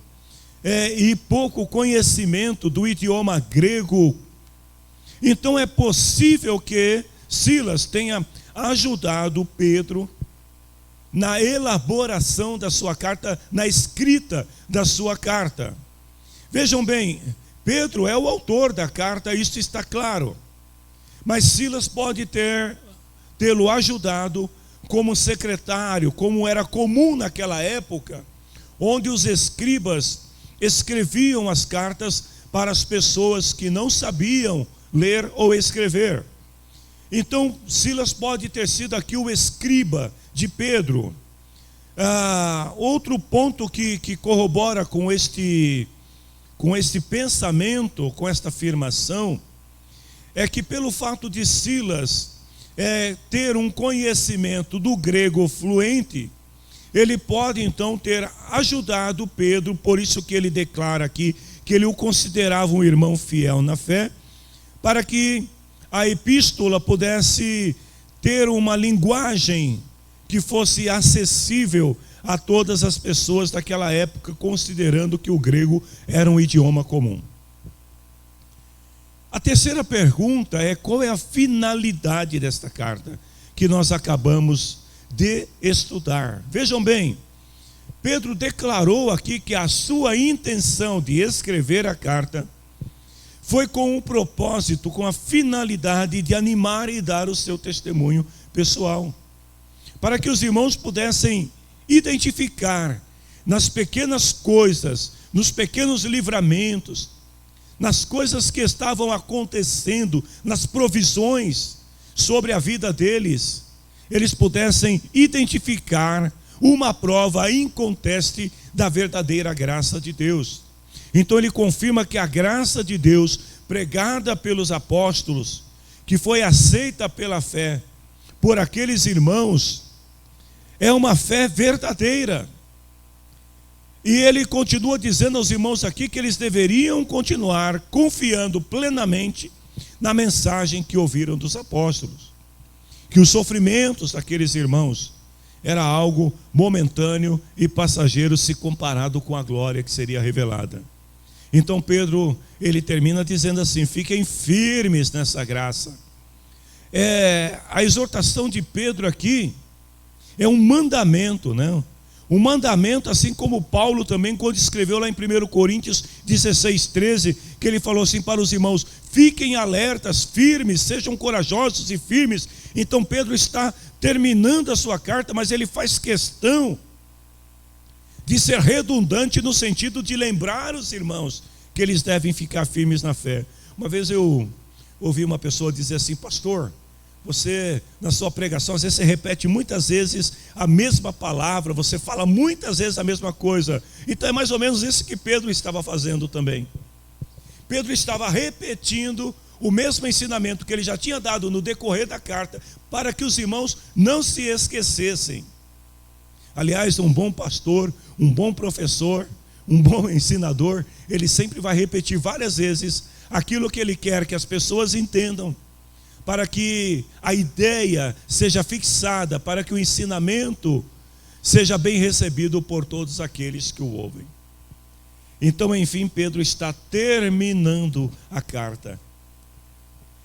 e pouco conhecimento do idioma grego, então é possível que Silas tenha ajudado Pedro na elaboração da sua carta, na escrita da sua carta. Vejam bem, Pedro é o autor da carta, isso está claro. Mas Silas pode tê-lo ajudado como secretário, como era comum naquela época, onde os escribas escreviam as cartas para as pessoas que não sabiam ler ou escrever. Então Silas pode ter sido aqui o escriba de Pedro. Outro ponto que corrobora com este pensamento, com esta afirmação, é que pelo fato de Silas ter um conhecimento do grego fluente, ele pode então ter ajudado Pedro, por isso que ele declara aqui que ele o considerava um irmão fiel na fé, para que a epístola pudesse ter uma linguagem que fosse acessível a todas as pessoas daquela época, considerando que o grego era um idioma comum. A terceira pergunta é: qual é a finalidade desta carta que nós acabamos de estudar? Vejam bem, Pedro declarou aqui que a sua intenção de escrever a carta foi com o propósito, com a finalidade de animar e dar o seu testemunho pessoal, para que os irmãos pudessem identificar nas pequenas coisas, nos pequenos livramentos, nas coisas que estavam acontecendo, nas provisões sobre a vida deles, eles pudessem identificar uma prova inconteste da verdadeira graça de Deus. Então ele confirma que a graça de Deus pregada pelos apóstolos, que foi aceita pela fé por aqueles irmãos, é uma fé verdadeira. E ele continua dizendo aos irmãos aqui que eles deveriam continuar confiando plenamente na mensagem que ouviram dos apóstolos, que os sofrimentos daqueles irmãos era algo momentâneo e passageiro se comparado com a glória que seria revelada. Então Pedro, ele termina dizendo assim: fiquem firmes nessa graça. A exortação de Pedro aqui é um mandamento, né? Um mandamento, assim como Paulo também, quando escreveu lá em 1 Coríntios 16, 13, que ele falou assim para os irmãos: fiquem alertas, firmes, sejam corajosos e firmes. Então Pedro está terminando a sua carta, mas ele faz questão de ser redundante no sentido de lembrar os irmãos que eles devem ficar firmes na fé. Uma vez eu ouvi uma pessoa dizer assim: pastor, você, na sua pregação, às vezes você repete muitas vezes a mesma palavra, você fala muitas vezes a mesma coisa. Então é mais ou menos isso que Pedro estava fazendo também. Pedro estava repetindo o mesmo ensinamento que ele já tinha dado no decorrer da carta, para que os irmãos não se esquecessem. Aliás, um bom pastor, um bom professor, um bom ensinador, ele sempre vai repetir várias vezes aquilo que ele quer que as pessoas entendam, para que a ideia seja fixada, para que o ensinamento seja bem recebido por todos aqueles que o ouvem. Então, enfim, Pedro está terminando a carta.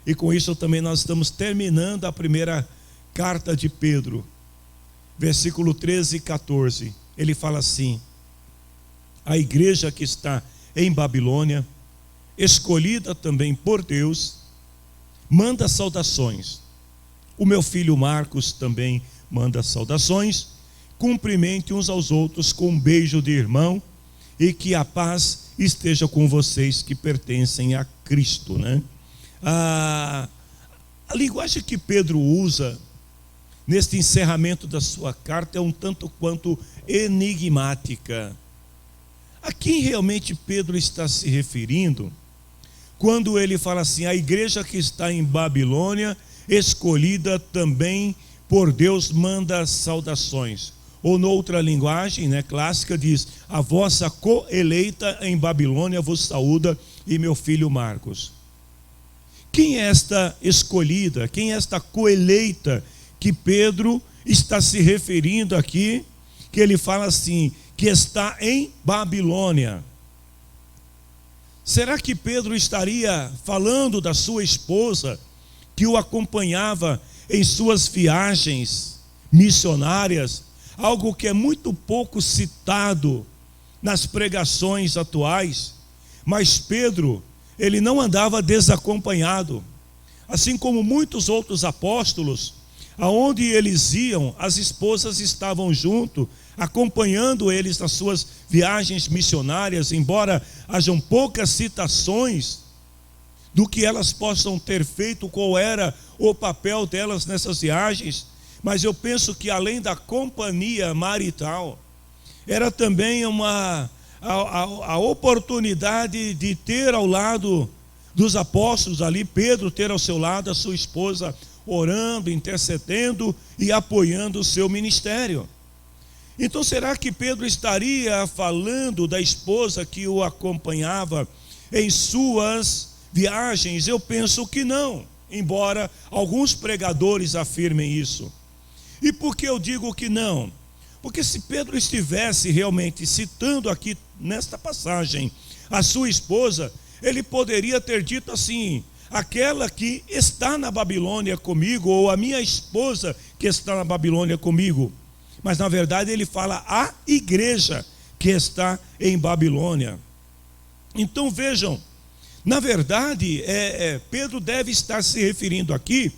E com isso também nós estamos terminando a primeira carta de Pedro. Versículo 13 e 14. Ele fala assim: a igreja que está em Babilônia, escolhida também por Deus, manda saudações. O meu filho Marcos também manda saudações. Cumprimente uns aos outros com um beijo de irmão, e que a paz esteja com vocês que pertencem a Cristo, né? A linguagem que Pedro usa neste encerramento da sua carta é um tanto quanto enigmática. A quem realmente Pedro está se referindo quando ele fala assim: a igreja que está em Babilônia, escolhida também por Deus, manda saudações? Ou noutra linguagem, né, clássica, diz: a vossa coeleita em Babilônia vos saúda, e meu filho Marcos. Quem é esta escolhida? Quem é esta coeleita que Pedro está se referindo aqui? Que ele fala assim, que está em Babilônia. Será que Pedro estaria falando da sua esposa, que o acompanhava em suas viagens missionárias? Algo que é muito pouco citado nas pregações atuais. Mas Pedro, ele não andava desacompanhado. Assim como muitos outros apóstolos, aonde eles iam, as esposas estavam junto, acompanhando eles nas suas viagens missionárias, embora hajam poucas citações do que elas possam ter feito, qual era o papel delas nessas viagens. Mas eu penso que além da companhia marital, era também a oportunidade de ter ao lado dos apóstolos ali, Pedro ter ao seu lado a sua esposa, orando, intercedendo e apoiando o seu ministério. Então será que Pedro estaria falando da esposa que o acompanhava em suas viagens? Eu penso que não, embora alguns pregadores afirmem isso. E por que eu digo que não? Porque se Pedro estivesse realmente citando aqui nesta passagem a sua esposa, ele poderia ter dito assim: aquela que está na Babilônia comigo, ou a minha esposa que está na Babilônia comigo. Mas na verdade ele fala a igreja que está em Babilônia. Então vejam, na verdade Pedro deve estar se referindo aqui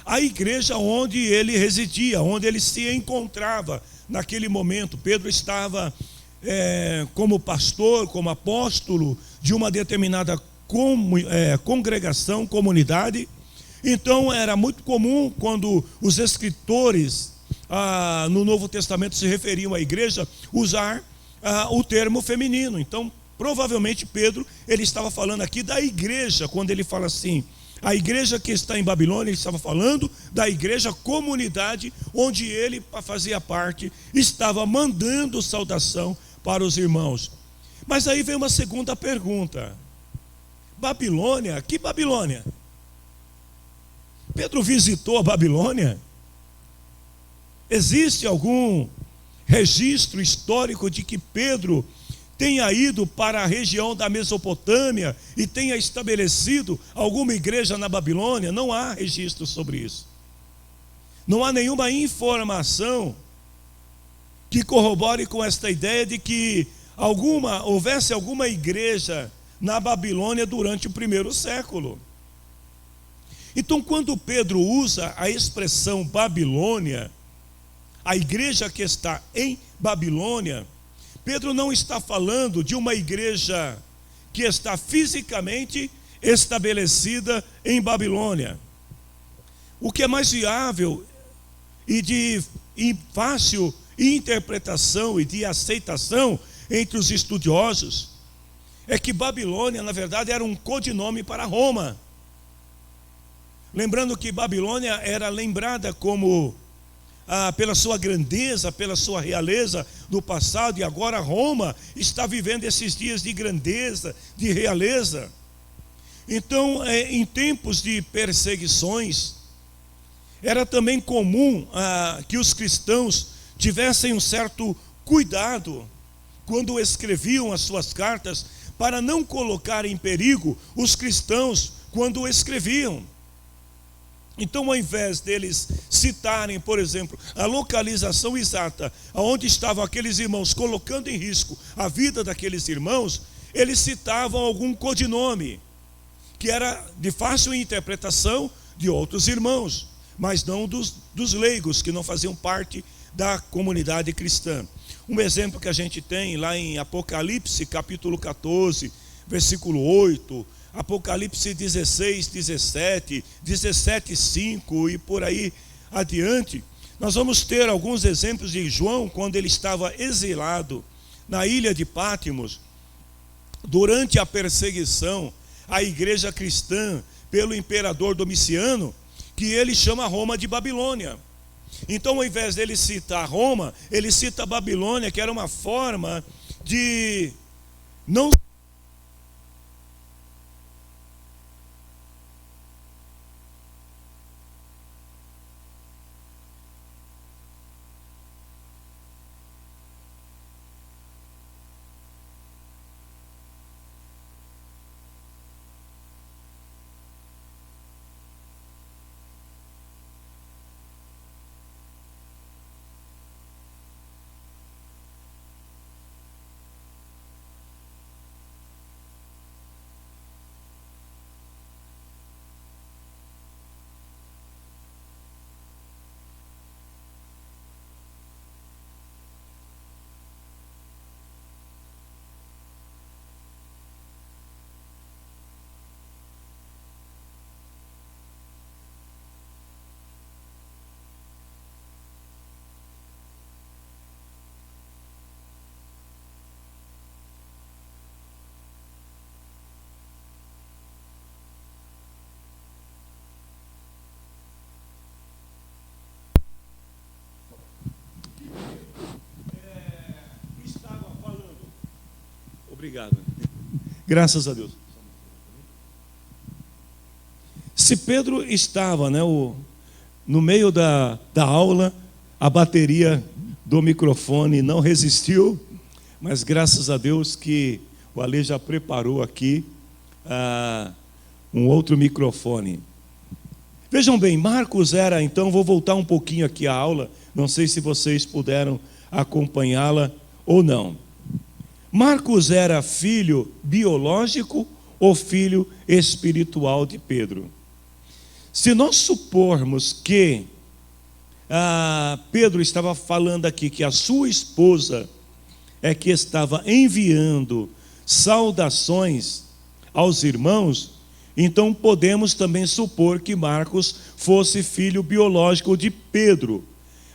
à igreja onde ele residia, onde ele se encontrava naquele momento. Pedro estava como pastor, como apóstolo de uma determinada congregação, comunidade. Então era muito comum quando os escritores no Novo Testamento se referiam à igreja, usar o termo feminino. Então provavelmente Pedro, ele estava falando aqui da igreja, quando ele fala assim, a igreja que está em Babilônia, ele estava falando da igreja comunidade, onde ele fazia parte, estava mandando saudação para os irmãos. Mas aí vem uma segunda pergunta: Babilônia? Que Babilônia? Pedro visitou a Babilônia? Existe algum registro histórico de que Pedro tenha ido para a região da Mesopotâmia e tenha estabelecido alguma igreja na Babilônia. Não há registro sobre isso. Não há nenhuma informação que corrobore com esta ideia de que houvesse alguma igreja na Babilônia durante o primeiro século. Então, quando Pedro usa a expressão Babilônia, a igreja que está em Babilônia, Pedro não está falando de uma igreja que está fisicamente estabelecida em Babilônia. O que é mais viável e de fácil interpretação e de aceitação entre os estudiosos é que Babilônia, na verdade, era um codinome para Roma. Lembrando que Babilônia era lembrada como pela sua grandeza, pela sua realeza do passado, e agora Roma está vivendo esses dias de grandeza, de realeza. Então, em tempos de perseguições, era também comum que os cristãos tivessem um certo cuidado quando escreviam as suas cartas, para não colocar em perigo os cristãos quando escreviam. Então, ao invés deles citarem, por exemplo, a localização exata aonde estavam aqueles irmãos, colocando em risco a vida daqueles irmãos, eles citavam algum codinome, que era de fácil interpretação de outros irmãos, mas não dos leigos, que não faziam parte da comunidade cristã. Um exemplo que a gente tem lá em Apocalipse, capítulo 14, versículo 8, Apocalipse 16, 17, 17, 5 e por aí adiante, nós vamos ter alguns exemplos de João, quando ele estava exilado na ilha de Patmos, durante a perseguição à igreja cristã pelo imperador Domiciano, que ele chama Roma de Babilônia. Então, ao invés dele citar Roma, ele cita Babilônia, que era uma forma de não Obrigado. Graças a Deus. Se Pedro estava, no meio da aula, a bateria do microfone não resistiu, mas graças a Deus que o Ale já preparou aqui um outro microfone. Vejam bem, Marcos era, então, vou voltar um pouquinho aqui à aula, não sei se vocês puderam acompanhá-la ou não. Marcos era filho biológico ou filho espiritual de Pedro? Se nós supormos que Pedro estava falando aqui que a sua esposa é que estava enviando saudações aos irmãos, então podemos também supor que Marcos fosse filho biológico de Pedro.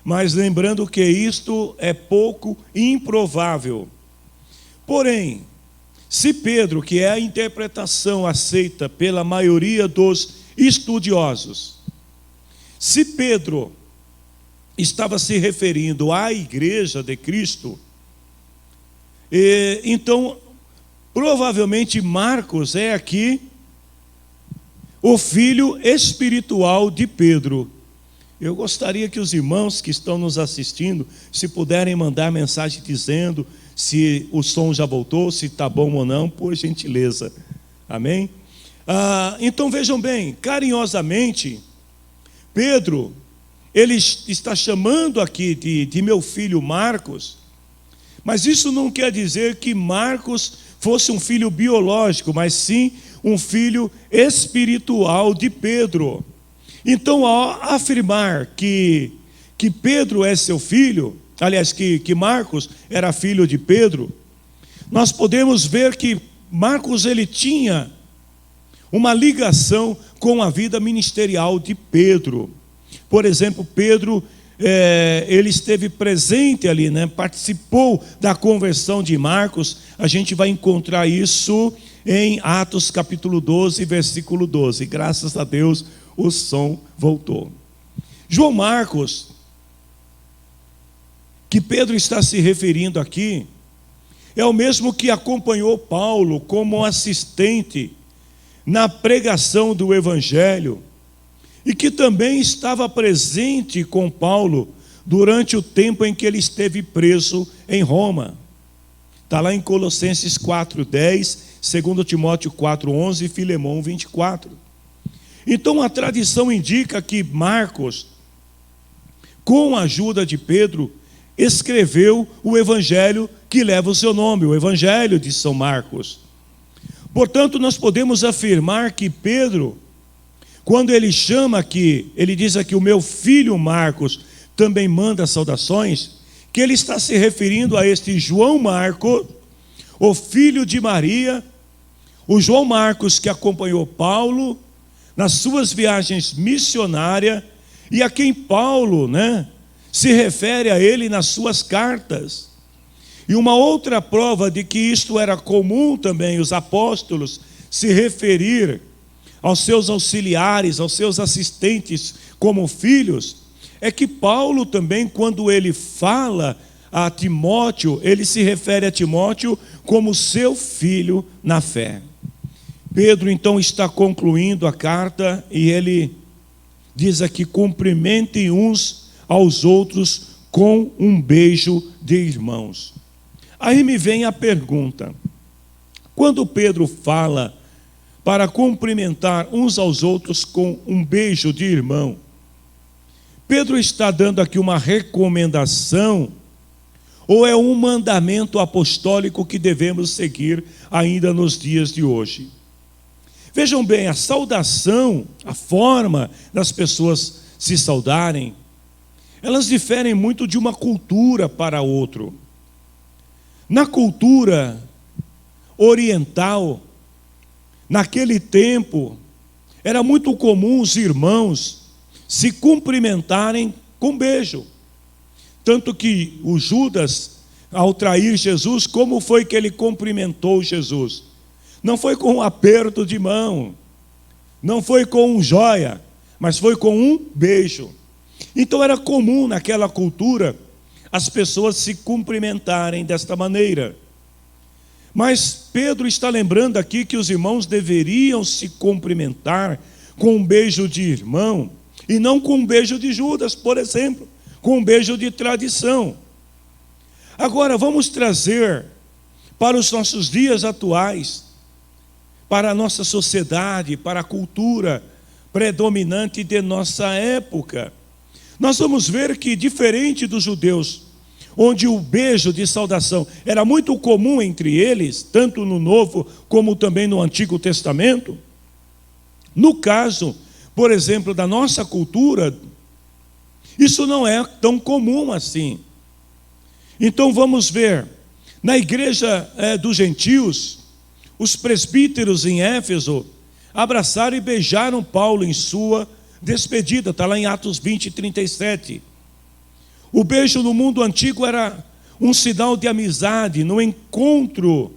Mas lembrando que isto é pouco improvável. Porém, se Pedro, que é a interpretação aceita pela maioria dos estudiosos, se Pedro estava se referindo à igreja de Cristo, então provavelmente Marcos é aqui o filho espiritual de Pedro. Eu gostaria que os irmãos que estão nos assistindo, se puderem mandar mensagem dizendo se o som já voltou, se está bom ou não, por gentileza. Amém? Então vejam bem, carinhosamente, Pedro, ele está chamando aqui de meu filho Marcos, mas isso não quer dizer que Marcos fosse um filho biológico, mas sim um filho espiritual de Pedro. Então, ao afirmar que Pedro é seu filho, aliás, que Marcos era filho de Pedro, nós podemos ver que Marcos ele tinha uma ligação com a vida ministerial de Pedro. Por exemplo, Pedro, ele esteve presente ali, né? Participou da conversão de Marcos. A gente vai encontrar isso em Atos capítulo 12, versículo 12. Graças a Deus o som voltou. João Marcos, que Pedro está se referindo aqui, é o mesmo que acompanhou Paulo como assistente na pregação do Evangelho e que também estava presente com Paulo durante o tempo em que ele esteve preso em Roma. Está lá em Colossenses 4:10, 2 Timóteo 4:11 e Filemão 24. Então a tradição indica que Marcos, com a ajuda de Pedro, escreveu o evangelho que leva o seu nome, o Evangelho de São Marcos. Portanto, nós podemos afirmar que Pedro, quando ele chama aqui, ele diz aqui, o meu filho Marcos também manda saudações, que ele está se referindo a este João Marcos, o filho de Maria, o João Marcos que acompanhou Paulo nas suas viagens missionárias e a quem Paulo, se refere a ele nas suas cartas. E uma outra prova de que isto era comum também, os apóstolos se referir aos seus auxiliares, aos seus assistentes como filhos, é que Paulo também, quando ele fala a Timóteo, ele se refere a Timóteo como seu filho na fé. Pedro então está concluindo a carta e ele diz aqui, cumprimentem uns aos outros com um beijo de irmãos. Aí me vem a pergunta, quando Pedro fala para cumprimentar uns aos outros com um beijo de irmão, Pedro está dando aqui uma recomendação ou é um mandamento apostólico que devemos seguir ainda nos dias de hoje? Vejam bem, a saudação, a forma das pessoas se saudarem, elas diferem muito de uma cultura para outra. Na cultura oriental, naquele tempo, era muito comum os irmãos se cumprimentarem com beijo. Tanto que o Judas, ao trair Jesus, como foi que ele cumprimentou Jesus? Não foi com um aperto de mão, não foi com um joia, mas foi com um beijo. Então era comum naquela cultura as pessoas se cumprimentarem desta maneira. Mas Pedro está lembrando aqui que os irmãos deveriam se cumprimentar com um beijo de irmão, e não com um beijo de Judas, por exemplo, com um beijo de tradição. Agora vamos trazer para os nossos dias atuais, para a nossa sociedade, para a cultura predominante de nossa época. Nós vamos ver que, diferente dos judeus, onde o beijo de saudação era muito comum entre eles, tanto no Novo como também no Antigo Testamento, no caso, por exemplo, da nossa cultura, isso não é tão comum assim. Então vamos ver, na igreja dos gentios, os presbíteros em Éfeso abraçaram e beijaram Paulo em sua despedida, está lá em Atos 20:37. O beijo no mundo antigo era um sinal de amizade, no encontro,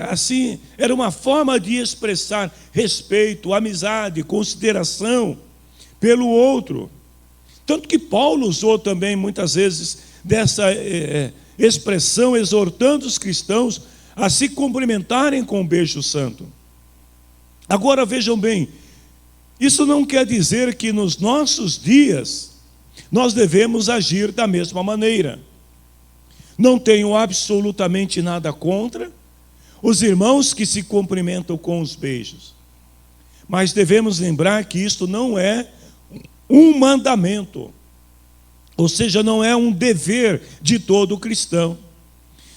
assim, era uma forma de expressar respeito, amizade, consideração pelo outro. Tanto que Paulo usou também muitas vezes dessa expressão, exortando os cristãos a se cumprimentarem com um beijo santo. Agora vejam bem, isso não quer dizer que nos nossos dias nós devemos agir da mesma maneira. Não tenho absolutamente nada contra os irmãos que se cumprimentam com os beijos. Mas devemos lembrar que isto não é um mandamento, ou seja, não é um dever de todo cristão.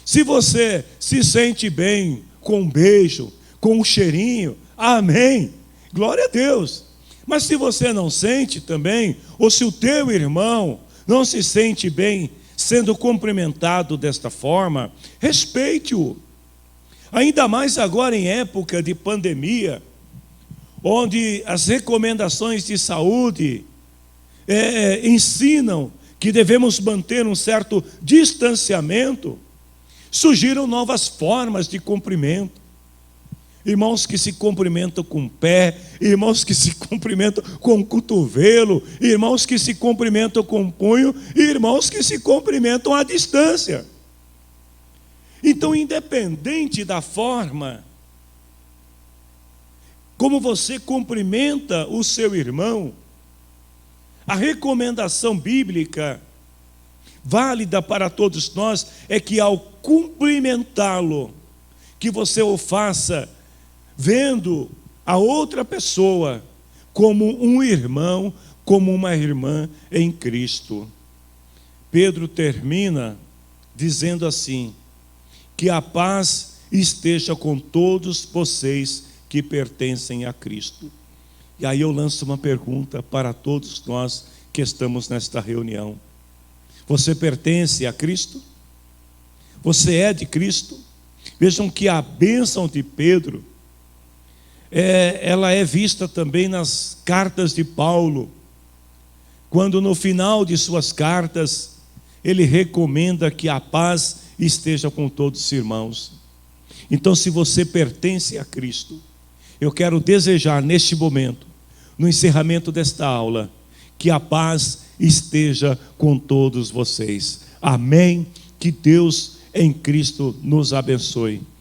Se você se sente bem com um beijo, com um cheirinho, amém, glória a Deus. Mas se você não sente também, ou se o teu irmão não se sente bem sendo cumprimentado desta forma, respeite-o. Ainda mais agora em época de pandemia, onde as recomendações de saúde ensinam que devemos manter um certo distanciamento, surgiram novas formas de cumprimento. Irmãos que se cumprimentam com o pé, irmãos que se cumprimentam com o cotovelo, irmãos que se cumprimentam com o punho, e irmãos que se cumprimentam à distância. Então, independente da forma como você cumprimenta o seu irmão, a recomendação bíblica válida para todos nós é que ao cumprimentá-lo, que você o faça vendo a outra pessoa como um irmão, como uma irmã em Cristo. Pedro termina dizendo assim: que a paz esteja com todos vocês que pertencem a Cristo. E aí eu lanço uma pergunta para todos nós que estamos nesta reunião: você pertence a Cristo? Você é de Cristo? Vejam que a bênção de Pedro, ela é vista também nas cartas de Paulo, quando no final de suas cartas, ele recomenda que a paz esteja com todos os irmãos. Então, se você pertence a Cristo, eu quero desejar neste momento, no encerramento desta aula, que a paz esteja com todos vocês. Amém? Que Deus em Cristo nos abençoe.